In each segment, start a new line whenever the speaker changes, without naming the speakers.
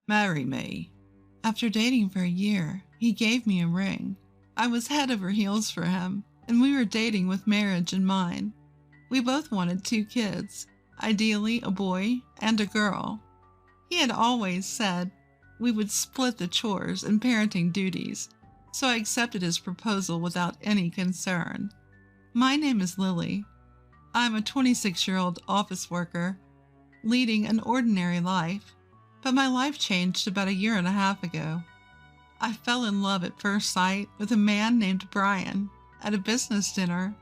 Marry me."
After dating for a year, he gave me a ring. I was head over heels for him, and we were dating with marriage in mind. We both wanted 2 kids, ideally a boy and a girl. He had always said we would split the chores and parenting duties, so I accepted his proposal without any concern. My name is Lily. I'm a 26-year-old office worker, leading an ordinary life, but my life changed about a year and a half ago. I fell in love at first sight with a man named Brian at a business dinner.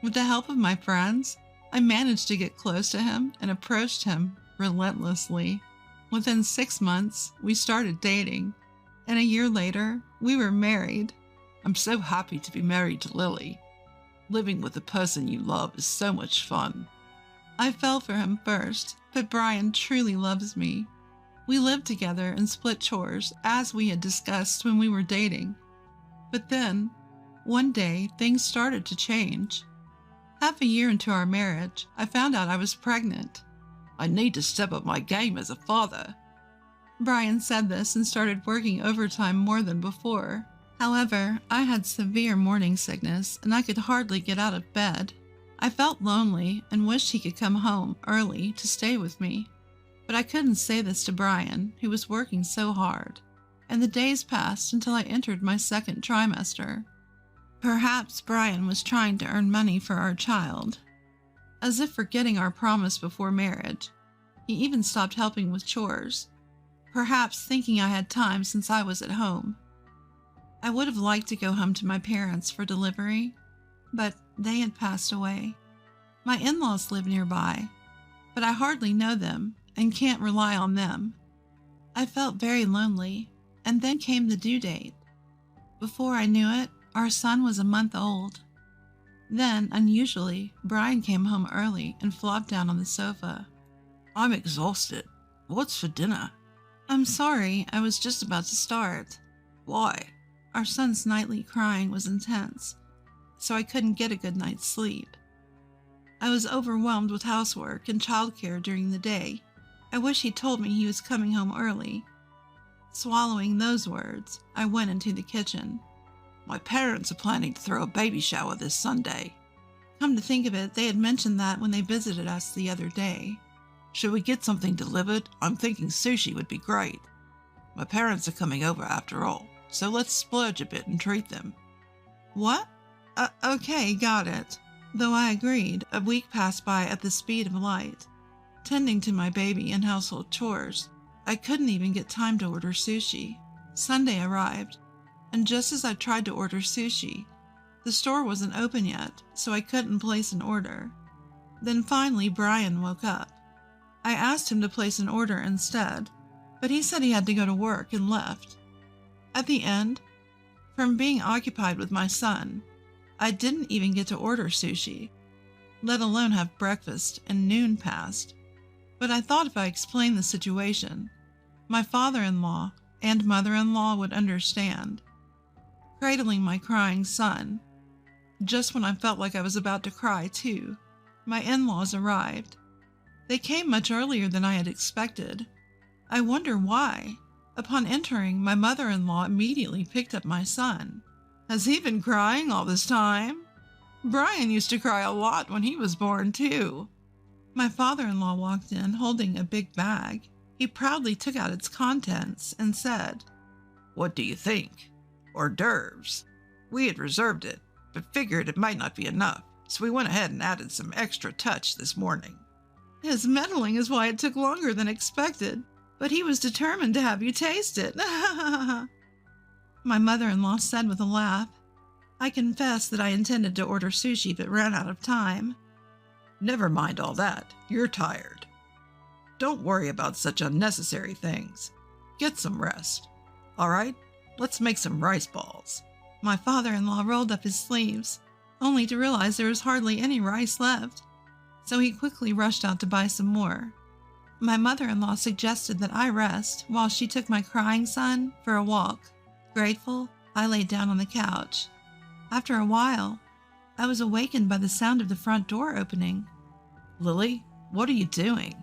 With the help of my friends, I managed to get close to him and approached him relentlessly. Within 6 months, we started dating, and a year later, we were married.
I'm so happy to be married to Lily. Living with the person you love is so much fun.
I fell for him first, but Brian truly loves me. We lived together and split chores, as we had discussed when we were dating. But then, one day, things started to change. Half a year into our marriage, I found out I was pregnant.
I need to step up my game as a father.
Brian said this and started working overtime more than before. However, I had severe morning sickness and I could hardly get out of bed. I felt lonely and wished he could come home early to stay with me. But I couldn't say this to Brian, who was working so hard, and the days passed until I entered my 2nd trimester. Perhaps Brian was trying to earn money for our child. As if forgetting our promise before marriage, he even stopped helping with chores, perhaps thinking I had time since I was at home. I would have liked to go home to my parents for delivery, but they had passed away. My in-laws live nearby, but I hardly know them and can't rely on them. I felt very lonely, and then came the due date. Before I knew it, our son was a month old. Then, unusually, Brian came home early and flopped down on the sofa.
I'm exhausted. What's for dinner?
I'm sorry, I was just about to start.
Why?
Our son's nightly crying was intense, so I couldn't get a good night's sleep. I was overwhelmed with housework and childcare during the day. I wish he'd told me he was coming home early. Swallowing those words, I went into the kitchen.
My parents are planning to throw a baby shower this Sunday.
Come to think of it, they had mentioned that when they visited us the other day.
Should we get something delivered? I'm thinking sushi would be great. My parents are coming over after all, so let's splurge a bit and treat them.
What? Okay, got it. Though I agreed, a week passed by at the speed of light. Tending to my baby and household chores, I couldn't even get time to order sushi. Sunday arrived, and just as I tried to order sushi, the store wasn't open yet, so I couldn't place an order. Then finally Brian woke up. I asked him to place an order instead, but he said he had to go to work and left. At the end, from being occupied with my son, I didn't even get to order sushi, let alone have breakfast, and noon passed. But I thought if I explained the situation, my father-in-law and mother-in-law would understand. Cradling my crying son, just when I felt like I was about to cry too, my in-laws arrived. They came much earlier than I had expected. I wonder why. Upon entering, my mother-in-law immediately picked up my son. Has he been crying all this time? Brian used to cry a lot when he was born too. My father-in-law walked in holding a big bag. He proudly took out its contents and said,
What do you think? Hors d'oeuvres. We had reserved it, but figured it might not be enough, so we went ahead and added some extra touch this morning.
His meddling is why it took longer than expected, but he was determined to have you taste it. My mother-in-law said with a laugh. I confessed that I intended to order sushi but ran out of time.
Never mind all that. You're tired. Don't worry about such unnecessary things. Get some rest. All right, let's make some rice balls.
My father-in-law rolled up his sleeves, only to realize there was hardly any rice left, so he quickly rushed out to buy some more. My mother-in-law suggested that I rest while she took my crying son for a walk. Grateful, I laid down on the couch. After a while, I was awakened by the sound of the front door opening.
Lily, what are you doing?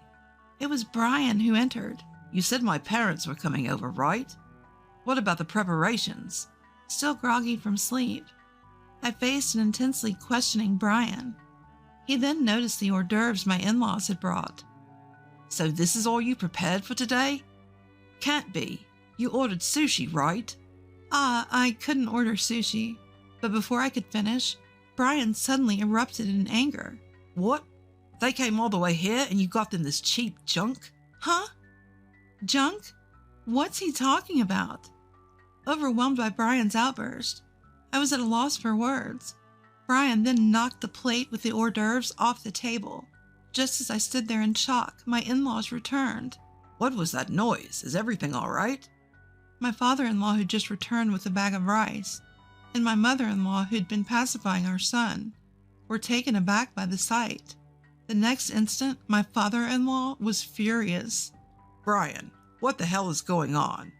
It was Brian who entered.
You said my parents were coming over, right? What about the preparations?
Still groggy from sleep, I faced an intensely questioning Brian. He then noticed the hors d'oeuvres my in-laws had brought.
So this is all you prepared for today? Can't be. You ordered sushi, right?
I couldn't order sushi. But before I could finish, Brian suddenly erupted in anger.
What? They came all the way here and you got them this cheap junk?
Huh? Junk? What's he talking about? Overwhelmed by Brian's outburst, I was at a loss for words. Brian then knocked the plate with the hors d'oeuvres off the table. Just as I stood there in shock, my in-laws returned.
What was that noise? Is everything all right?
My father-in-law had just returned with a bag of rice, and my mother-in-law, who'd been pacifying our son, were taken aback by the sight. The next instant, my father-in-law was furious.
Brian, what the hell is going on?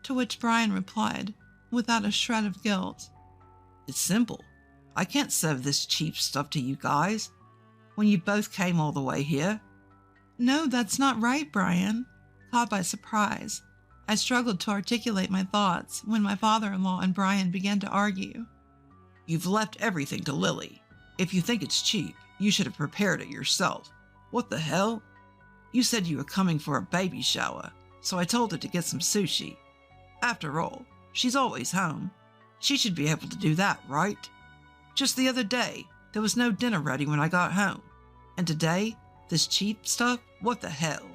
To which Brian replied, without a shred of guilt.
It's simple. I can't serve this cheap stuff to you guys. When you both came all the way here.
No, that's not right, Brian. Caught by surprise, I struggled to articulate my thoughts when my father-in-law and Brian began to argue.
You've left everything to Lily. If you think it's cheap, you should have prepared it yourself. What the hell? You said you were coming for a baby shower, so I told her to get some sushi. After all, she's always home. She should be able to do that, right? Just the other day, there was no dinner ready when I got home. And today, this cheap stuff? What the hell?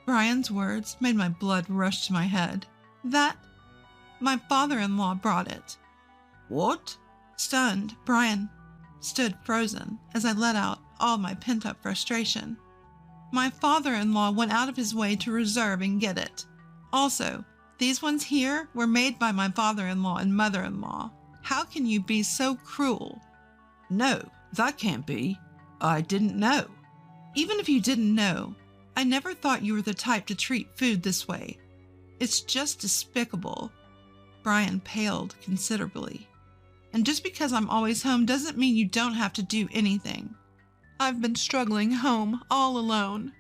Brian's words made my blood rush to my head. My father-in-law brought it.
What?
Stunned, Brian stood frozen as I let out all my pent-up frustration. My father-in-law went out of his way to reserve and get it. Also, these ones here were made by my father-in-law and mother-in-law. How can you be so cruel?
No, that can't be. I didn't know.
Even if you didn't know, I never thought you were the type to treat food this way. It's just despicable. Brian paled considerably. And just because I'm always home doesn't mean you don't have to do anything. I've been struggling home all alone.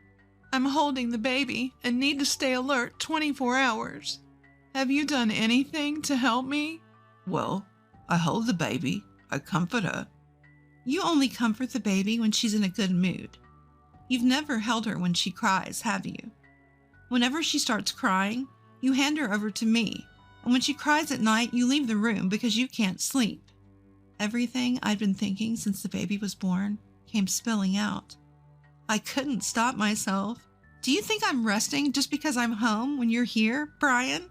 I'm holding the baby and need to stay alert 24 hours. Have you done anything to help me?
Well, I hold the baby. I comfort her.
You only comfort the baby when she's in a good mood. You've never held her when she cries, have you? Whenever she starts crying, you hand her over to me, and when she cries at night, you leave the room because you can't sleep. Everything I'd been thinking since the baby was born came spilling out. I couldn't stop myself. Do you think I'm resting just because I'm home when you're here, Brian?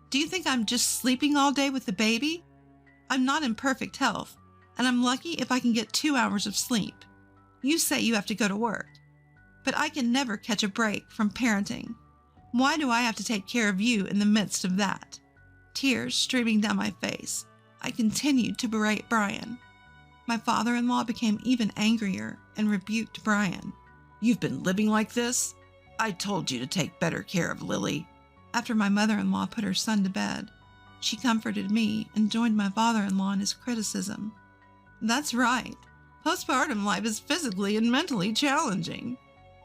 Do you think I'm just sleeping all day with the baby? I'm not in perfect health, and I'm lucky if I can get 2 hours of sleep. You say you have to go to work, but I can never catch a break from parenting. Why do I have to take care of you in the midst of that? Tears streaming down my face, I continued to berate Brian. My father-in-law became even angrier and rebuked Brian.
You've been living like this? I told you to take better care of Lily.
After my mother-in-law put her son to bed, she comforted me and joined my father-in-law in his criticism. That's right. Postpartum life is physically and mentally challenging.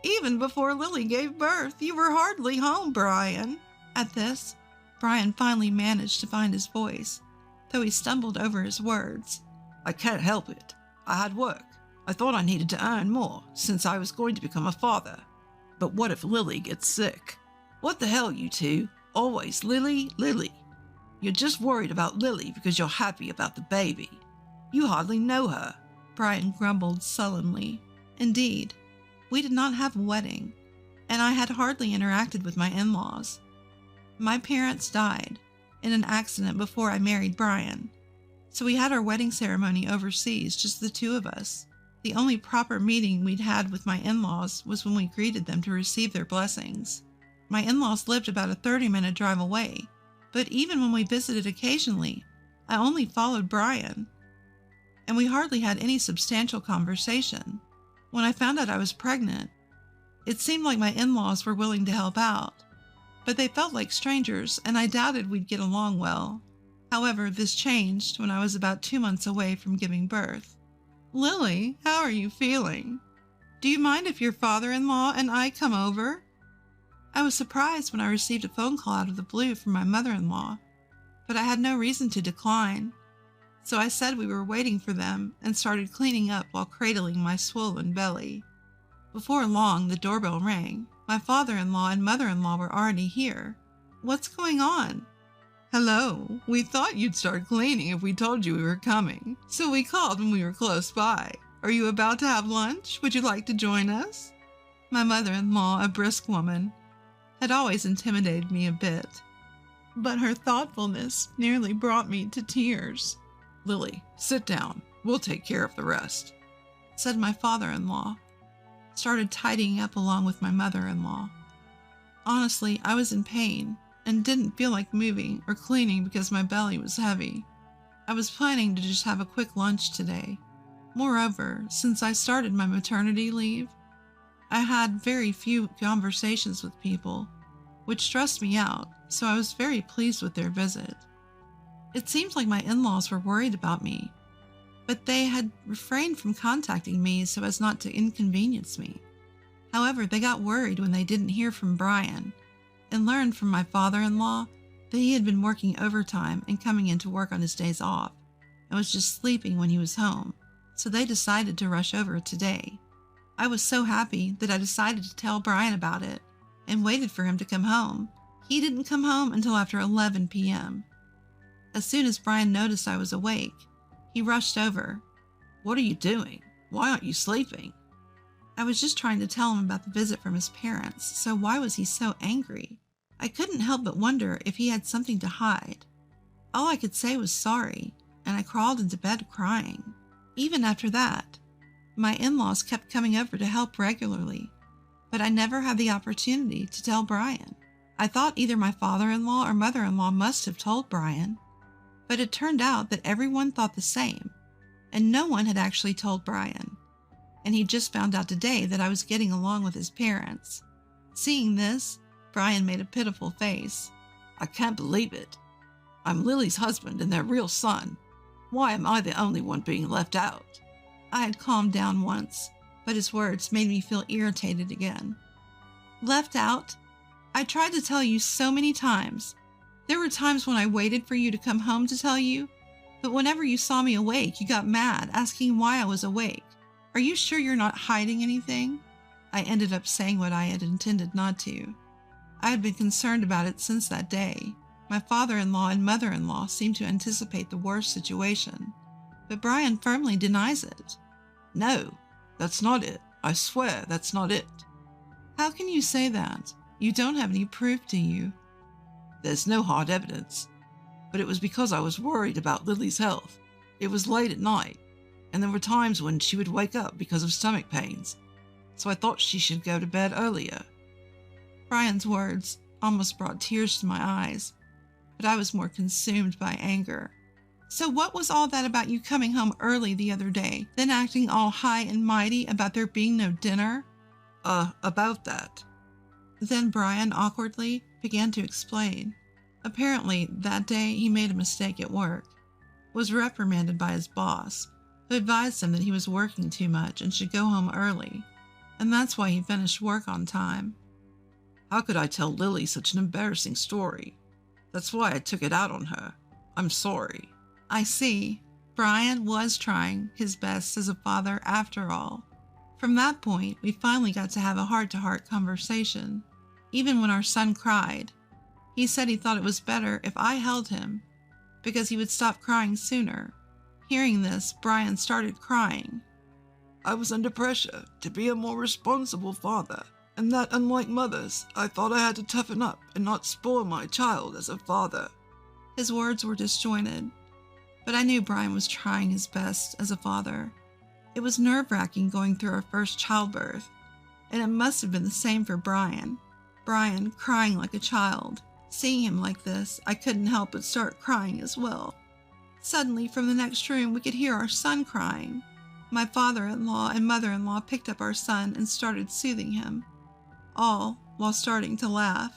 Even before Lily gave birth, you were hardly home, Brian. At this, Brian finally managed to find his voice, though he stumbled over his words.
I can't help it. I had work. I thought I needed to earn more since I was going to become a father. But what if Lily gets sick? What the hell, you two? Always Lily, Lily. You're just worried about Lily because you're happy about the baby. You hardly know her.
Brian grumbled sullenly. Indeed, we did not have a wedding, and I had hardly interacted with my in-laws. My parents died in an accident before I married Brian, so we had our wedding ceremony overseas, just the two of us. The only proper meeting we'd had with my in-laws was when we greeted them to receive their blessings. My in-laws lived about a 30-minute drive away, but even when we visited occasionally, I only followed Brian, and we hardly had any substantial conversation. When I found out I was pregnant, it seemed like my in-laws were willing to help out, but they felt like strangers, and I doubted we'd get along well. However, this changed when I was about 2 months away from giving birth. Lily, how are you feeling? Do you mind if your father-in-law and I come over? I was surprised when I received a phone call out of the blue from my mother-in-law, but I had no reason to decline. So I said we were waiting for them and started cleaning up while cradling my swollen belly. Before long, the doorbell rang. My father-in-law and mother-in-law were already here. What's going on? Hello, we thought you'd start cleaning if we told you we were coming, so we called when we were close by. Are you about to have lunch? Would you like to join us? My mother-in-law, a brisk woman, had always intimidated me a bit, but her thoughtfulness nearly brought me to tears.
Lily, sit down. We'll take care of the rest,
said my father-in-law. Started tidying up along with my mother-in-law. Honestly, I was in pain and didn't feel like moving or cleaning because my belly was heavy. I was planning to just have a quick lunch today. Moreover, since I started my maternity leave, I had very few conversations with people, which stressed me out, so I was very pleased with their visit. It seemed like my in-laws were worried about me, but they had refrained from contacting me so as not to inconvenience me. However, they got worried when they didn't hear from Brian and learned from my father-in-law that he had been working overtime and coming in to work on his days off and was just sleeping when he was home, so they decided to rush over today. I was so happy that I decided to tell Brian about it and waited for him to come home. He didn't come home until after 11 p.m. As soon as Brian noticed I was awake, he rushed over.
What are you doing? Why aren't you sleeping?
I was just trying to tell him about the visit from his parents, so why was he so angry? I couldn't help but wonder if he had something to hide. All I could say was sorry, and I crawled into bed crying. Even after that, my in-laws kept coming over to help regularly, but I never had the opportunity to tell Brian. I thought either my father-in-law or mother-in-law must have told Brian, but it turned out that everyone thought the same, and no one had actually told Brian. And he just found out today that I was getting along with his parents. Seeing this, Brian made a pitiful face.
I can't believe it. I'm Lily's husband and their real son. Why am I the only one being left out?
I had calmed down once, but his words made me feel irritated again. Left out? I tried to tell you so many times. There were times when I waited for you to come home to tell you, but whenever you saw me awake, you got mad, asking why I was awake. Are you sure you're not hiding anything? I ended up saying what I had intended not to. I had been concerned about it since that day. My father-in-law and mother-in-law seemed to anticipate the worst situation, but Brian firmly denies it.
No, that's not it. I swear that's not it.
How can you say that? You don't have any proof, do you?
There's no hard evidence, but it was because I was worried about Lily's health. It was late at night, and there were times when she would wake up because of stomach pains, so I thought she should go to bed earlier.
Brian's words almost brought tears to my eyes, but I was more consumed by anger. So what was all that about you coming home early the other day, then acting all high and mighty about there being no dinner?
About that.
Then Brian awkwardly began to explain. Apparently, that day he made a mistake at work, was reprimanded by his boss, who advised him that he was working too much and should go home early, and that's why he finished work on time.
How could I tell Lily such an embarrassing story? That's why I took it out on her. I'm sorry.
I see. Brian was trying his best as a father after all. From that point, we finally got to have a heart-to-heart conversation. Even when our son cried, he said he thought it was better if I held him, because he would stop crying sooner. Hearing this, Brian started crying.
I was under pressure to be a more responsible father, and that, unlike mothers, I thought I had to toughen up and not spoil my child as a father.
His words were disjointed, but I knew Brian was trying his best as a father. It was nerve-wracking going through our first childbirth, and it must have been the same for Brian. Brian crying like a child. Seeing him like this, I couldn't help but start crying as well. Suddenly, from the next room, we could hear our son crying. My father-in-law and mother-in-law picked up our son and started soothing him, all while starting to laugh.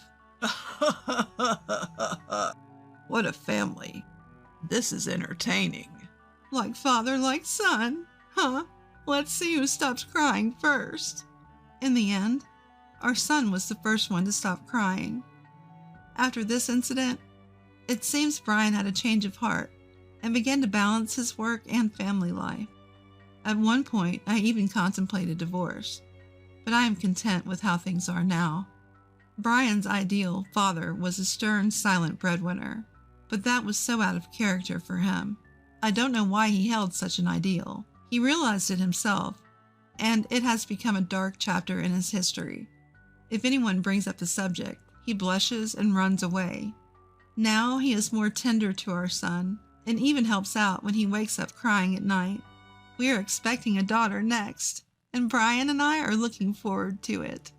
What a family. This is entertaining.
Like father, like son, huh? Let's see who stops crying first. In the end, Our son was the first one to stop crying. After this incident, it seems Brian had a change of heart and began to balance his work and family life. At one point, I even contemplated divorce, but I am content with how things are now. Brian's ideal father was a stern, silent breadwinner, but that was so out of character for him. I don't know why he held such an ideal. He realized it himself, and it has become a dark chapter in his history. If anyone brings up the subject, he blushes and runs away. Now he is more tender to our son, and even helps out when he wakes up crying at night. We are expecting a daughter next, and Brian and I are looking forward to it.